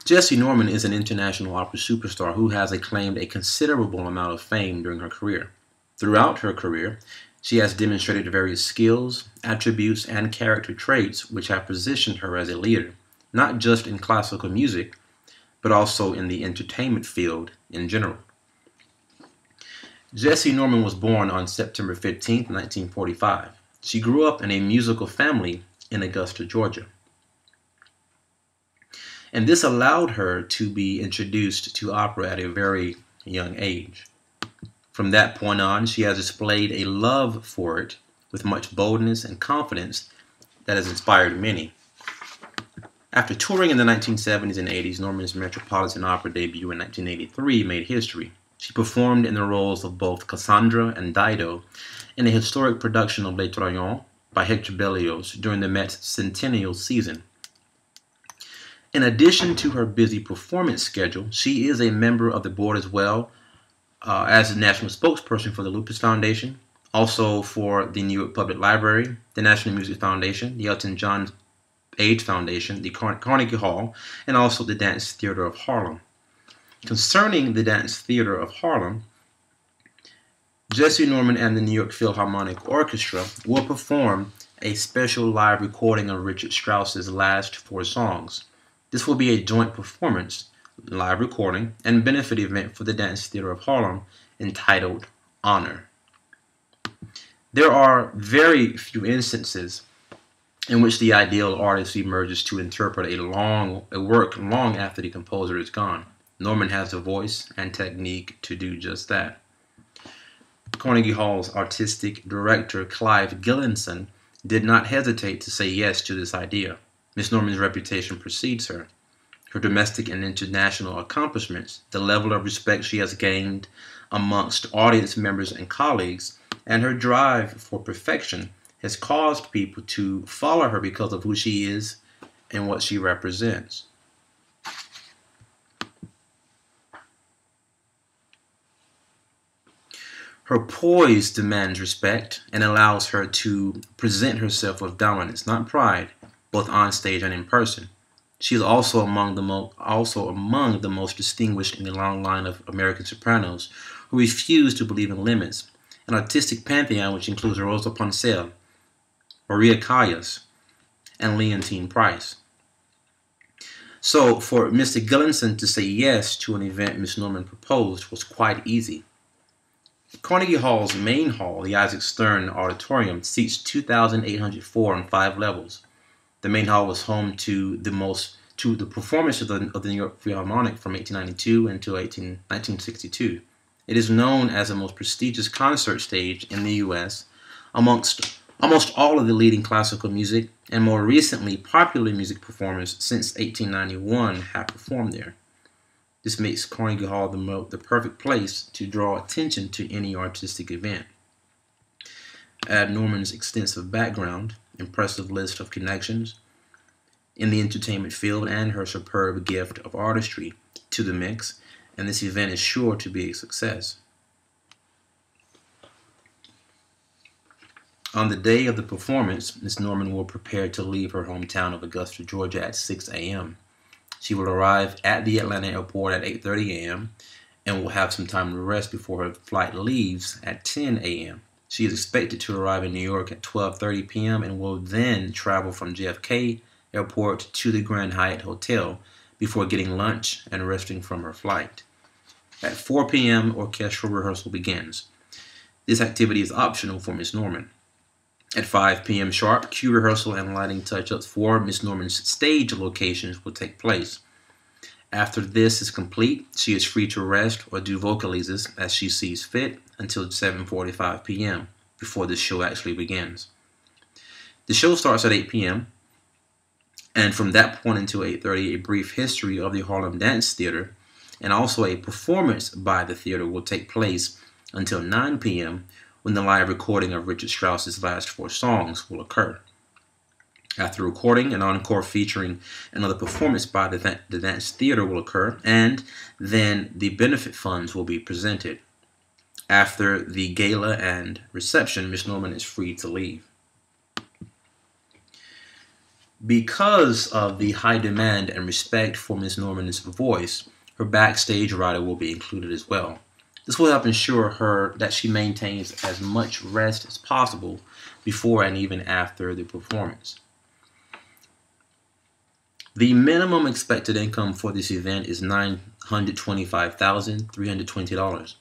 Jessie Norman is an international opera superstar who has acclaimed a considerable amount of fame during her career. Throughout her career, she has demonstrated various skills, attributes, and character traits which have positioned her as a leader, not just in classical music, but also in the entertainment field in general. Jessie Norman was born on September 15, 1945. She grew up in a musical family in Augusta, Georgia. And this allowed her to be introduced to opera at a very young age. From that point on, she has displayed a love for it with much boldness and confidence that has inspired many. After touring in the 1970s and 80s, Norman's Metropolitan Opera debut in 1983 made history. She performed in the roles of both Cassandra and Dido in a historic production of Les Troyens by Hector Berlioz during the Met's centennial season. In addition to her busy performance schedule, she is a member of the board as well as the national spokesperson for the Lupus Foundation, also for the New York Public Library, the National Music Foundation, the Elton John AIDS Foundation, the Carnegie Hall, and also the Dance Theater of Harlem. Concerning the Dance Theater of Harlem, Jessie Norman and the New York Philharmonic Orchestra will perform a special live recording of Richard Strauss's last 4 songs. This will be a joint performance, live recording, and benefit event for the Dance Theater of Harlem entitled Honor. There are very few instances in which the ideal artist emerges to interpret a work long after the composer is gone. Norman has the voice and technique to do just that. Carnegie Hall's artistic director Clive Gillinson did not hesitate to say yes to this idea. Miss Norman's reputation precedes her. Her domestic and international accomplishments, the level of respect she has gained amongst audience members and colleagues, and her drive for perfection has caused people to follow her because of who she is and what she represents. Her poise demands respect and allows her to present herself with dominance, not pride, both on stage and in person. She is also among the most distinguished in the long line of American sopranos who refuse to believe in limits, an artistic pantheon which includes Rosa Poncel, Maria Callas, and Leontine Price. So for Mr. Gillinson to say yes to an event Miss Norman proposed was quite easy. Carnegie Hall's main hall, the Isaac Stern Auditorium, seats 2,804 on 5 levels. The main hall was home to the performances of the New York Philharmonic from 1892 until 1962. It is known as the most prestigious concert stage in the U.S. amongst almost all of the leading classical music and more recently popular music performers since 1891 have performed there. This makes Carnegie Hall the perfect place to draw attention to any artistic event. Add Norman's extensive background, impressive list of connections in the entertainment field, and her superb gift of artistry to the mix, and this event is sure to be a success. On the day of the performance, Miss Norman will prepare to leave her hometown of Augusta, Georgia at 6 a.m. She will arrive at the Atlanta airport at 8:30 a.m. and will have some time to rest before her flight leaves at 10 a.m. She is expected to arrive in New York at 12:30 p.m. and will then travel from JFK Airport to the Grand Hyatt Hotel before getting lunch and resting from her flight. At 4 p.m., orchestral rehearsal begins. This activity is optional for Miss Norman. At 5 p.m. sharp, cue rehearsal and lighting touch-ups for Miss Norman's stage locations will take place. After this is complete, she is free to rest or do vocalizes as she sees fit until 7:45 p.m. before the show actually begins. The show starts at 8 p.m. and from that point until 8:30, a brief history of the Harlem Dance Theater and also a performance by the theater will take place until 9 p.m. when the live recording of Richard Strauss's last 4 songs will occur. After recording, an encore featuring another performance by the Dance Theater will occur, and then the benefit funds will be presented. After the gala and reception, Miss Norman is free to leave. Because of the high demand and respect for Miss Norman's voice, her backstage rider will be included as well. This will help ensure her that she maintains as much rest as possible before and even after the performance. The minimum expected income for this event is $925,320.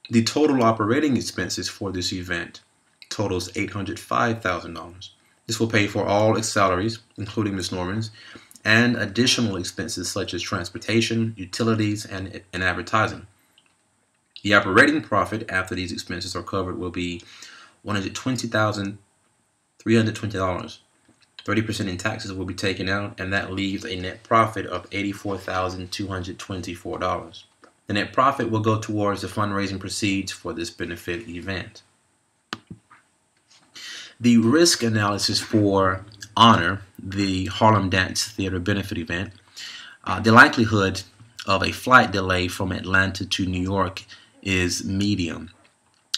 The total operating expenses for this event totals $805,000. This will pay for all salaries, including Ms. Norman's, and additional expenses such as transportation, utilities, and advertising. The operating profit after these expenses are covered will be $120,320. 30% in taxes will be taken out, and that leaves a net profit of $84,224. The net profit will go towards the fundraising proceeds for this benefit event. The risk analysis for Honor, the Harlem Dance Theater benefit event, the likelihood of a flight delay from Atlanta to New York is medium.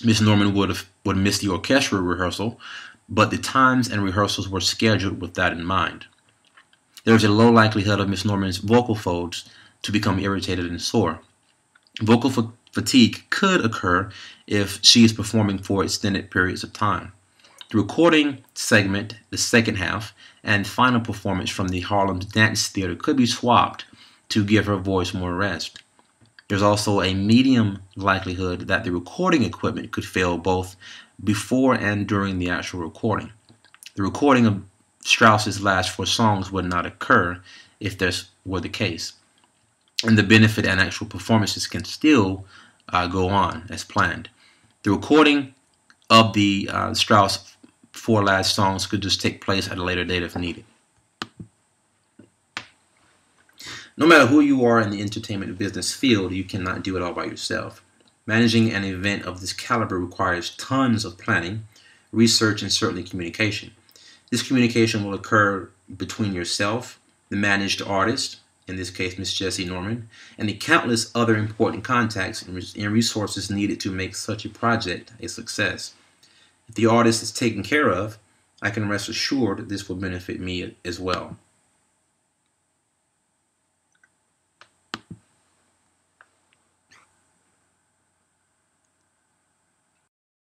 Miss Norman would miss the orchestra rehearsal, but the times and rehearsals were scheduled with that in mind. There is a low likelihood of Miss Norman's vocal folds to become irritated and sore. Vocal fatigue could occur if she is performing for extended periods of time. The recording segment, the second half, and final performance from the Harlem Dance Theater could be swapped to give her voice more rest. There's also a medium likelihood that the recording equipment could fail both before and during the actual recording. The recording of Strauss's last 4 songs would not occur if this were the case, and the benefit and actual performances can still go on as planned. The recording of the Strauss 4 last songs could just take place at a later date if needed. No matter who you are in the entertainment business field, you cannot do it all by yourself. Managing an event of this caliber requires tons of planning, research, and certainly communication. This communication will occur between yourself, the managed artist, in this case Miss Jessie Norman, and the countless other important contacts and resources needed to make such a project a success. If the artist is taken care of, I can rest assured that this will benefit me as well.